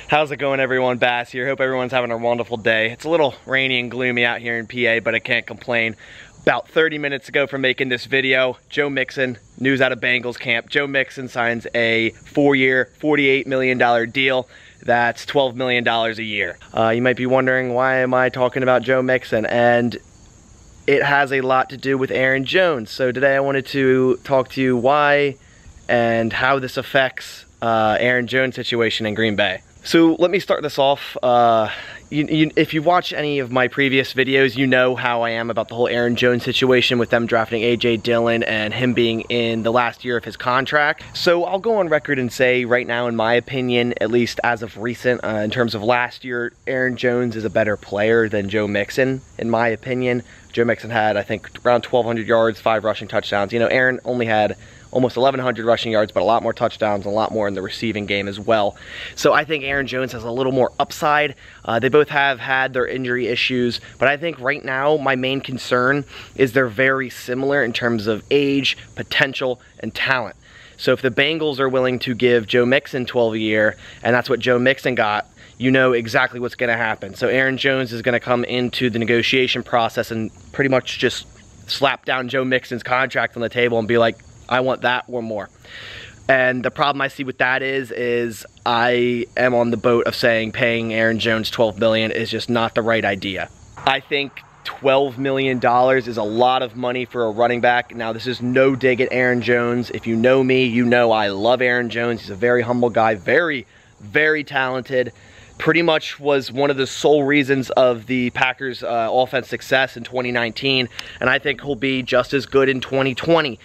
How's it going, everyone? Bass here. Hope everyone's having a wonderful day. It's a little rainy and gloomy out here in PA, but I can't complain. About 30 minutes ago from making this video, Joe Mixon, news out of Bengals camp. Joe Mixon signs a 4-year, $48 million deal. That's $12 million a year. You might be wondering, why am I talking about Joe Mixon? And it has a lot to do with Aaron Jones. So today I wanted to talk to you why and how this affects Aaron Jones' situation in Green Bay. So let me start this off. If you watch any of my previous videos, you know how I am about the whole Aaron Jones situation with them drafting A.J. Dillon and him being in the last year of his contract. So I'll go on record and say right now, in my opinion, at least as of recent, in terms of last year, Aaron Jones is a better player than Joe Mixon, in my opinion. Joe Mixon had, I think, around 1,200 yards, 5 rushing touchdowns. You know, Aaron only had almost 1,100 rushing yards, but a lot more touchdowns and a lot more in the receiving game as well. So I think Aaron Jones has a little more upside. They both have had their injury issues, but I think right now my main concern is they're very similar in terms of age, potential, and talent. So if the Bengals are willing to give Joe Mixon 12 a year, and that's what Joe Mixon got, you know exactly what's going to happen. So Aaron Jones is going to come into the negotiation process and pretty much just slap down Joe Mixon's contract on the table and be like, I want that or more. And the problem I see with that is I am on the boat of saying paying Aaron Jones $12 million is just not the right idea. I think $12 million is a lot of money for a running back. Now, this is no dig at Aaron Jones. If you know me, you know I love Aaron Jones. He's a very humble guy, very, very talented. Pretty much was one of the sole reasons of the Packers' offense success in 2019, and I think he'll be just as good in 2020.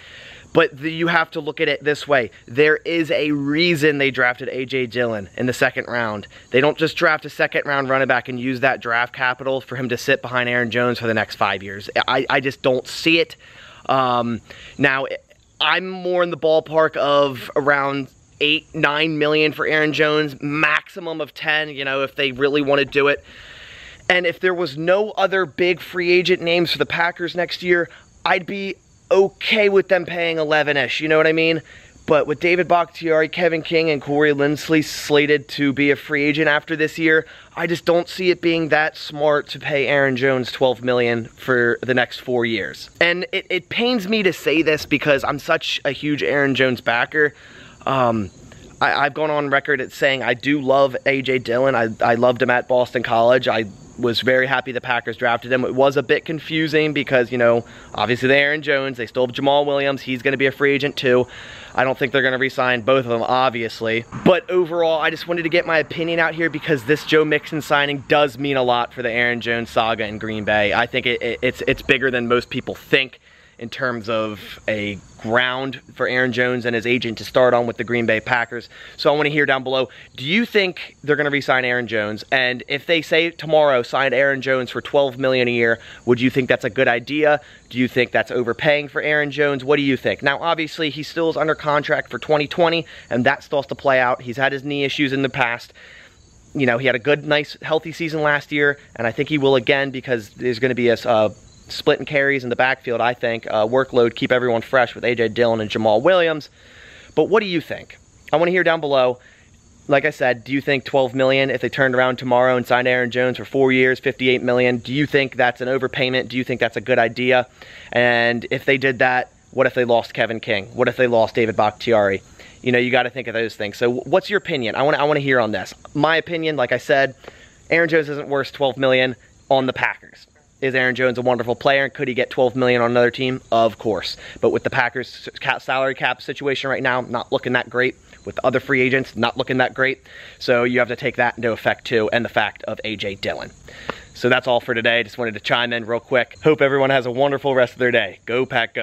But you have to look at it this way. There is a reason they drafted A.J. Dillon in the second round. They don't just draft a second-round running back and use that draft capital for him to sit behind Aaron Jones for the next 5 years. I just don't see it. Now, I'm more in the ballpark of around $8-9 million for Aaron Jones, maximum of 10, you know, if they really want to do it. And if there was no other big free agent names for the Packers next year, I'd be okay with them paying 11-ish, you know what I mean? But with David Bakhtiari, Kevin King, and Corey Linsley slated to be a free agent after this year, I just don't see it being that smart to pay Aaron Jones $12 million for the next 4 years. And it pains me to say this because I'm such a huge Aaron Jones backer. I've gone on record at saying I do love A.J. Dillon. I loved him at Boston College. I was very happy the Packers drafted him. It was a bit confusing because, you know, obviously the Aaron Jones, they still have Jamal Williams. He's going to be a free agent too. I don't think they're going to re-sign both of them, obviously. But overall, I just wanted to get my opinion out here because this Joe Mixon signing does mean a lot for the Aaron Jones saga in Green Bay. I think it's bigger than most people think in terms of a ground for Aaron Jones and his agent to start on with the Green Bay Packers. So I want to hear down below, do you think they're going to re-sign Aaron Jones? And if they say tomorrow, sign Aaron Jones for $12 million a year, would you think that's a good idea? Do you think that's overpaying for Aaron Jones? What do you think? Now, obviously, he still is under contract for 2020, and that still has to play out. He's had his knee issues in the past. You know, he had a good, nice, healthy season last year, and I think he will again because there's going to be a split and carries in the backfield, I think. Workload, keep everyone fresh with A.J. Dillon and Jamal Williams. But what do you think? I want to hear down below. Like I said, do you think $12 million, if they turned around tomorrow and signed Aaron Jones for 4 years, $58 million, do you think that's an overpayment? Do you think that's a good idea? And if they did that, what if they lost Kevin King? What if they lost David Bakhtiari? You know, you got to think of those things. So what's your opinion? I want to hear on this. My opinion, like I said, Aaron Jones isn't worth $12 million on the Packers. Is Aaron Jones a wonderful player? And could he get $12 million on another team? Of course. But with the Packers' salary cap situation right now, not looking that great. With other free agents, not looking that great. So you have to take that into effect too, and the fact of A.J. Dillon. So that's all for today. Just wanted to chime in real quick. Hope everyone has a wonderful rest of their day. Go Pack Go.